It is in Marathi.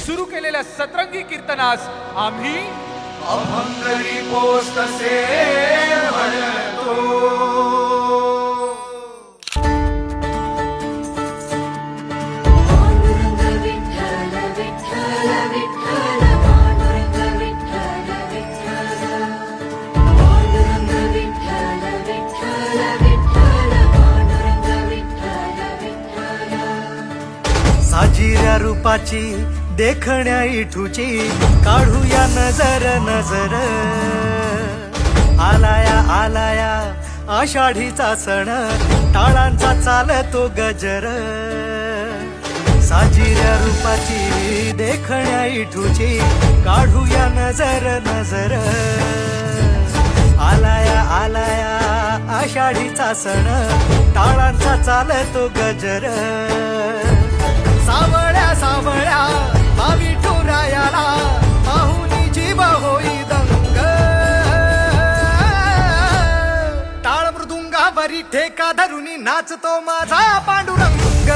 सुरू केलेल्या सतरंगी कीर्तनास आम्ही अभंगरी पोस्तसे म्हणतो. पांडुरंग विठ्ठल विठ्ठल विठ्ठल पांडुरंग विठ्ठल विठ्ठल पांडुरंग विठ्ठल विठ्ठल विठ्ठल पांडुरंग विठ्ठल विठ्ठल. साजिऱ्या रूपाची देखण्या इठूची काढूया नजर नजर. आलाया आलाया आषाढीचा सण टाळांचा चालतो गजर. साजिऱ्या रूपाची देखण्या इठूची काढूया नजर नजर. आलाया आलाया आषाढीचा सण टाळांचा चालतो गजर. सावळ्या सावळ्या मावी टोरायाला माहुनी जीव होई दंग. टाळ मृदुंगावरी ठेका धरुनी नाचतो माझा पांडुरंग.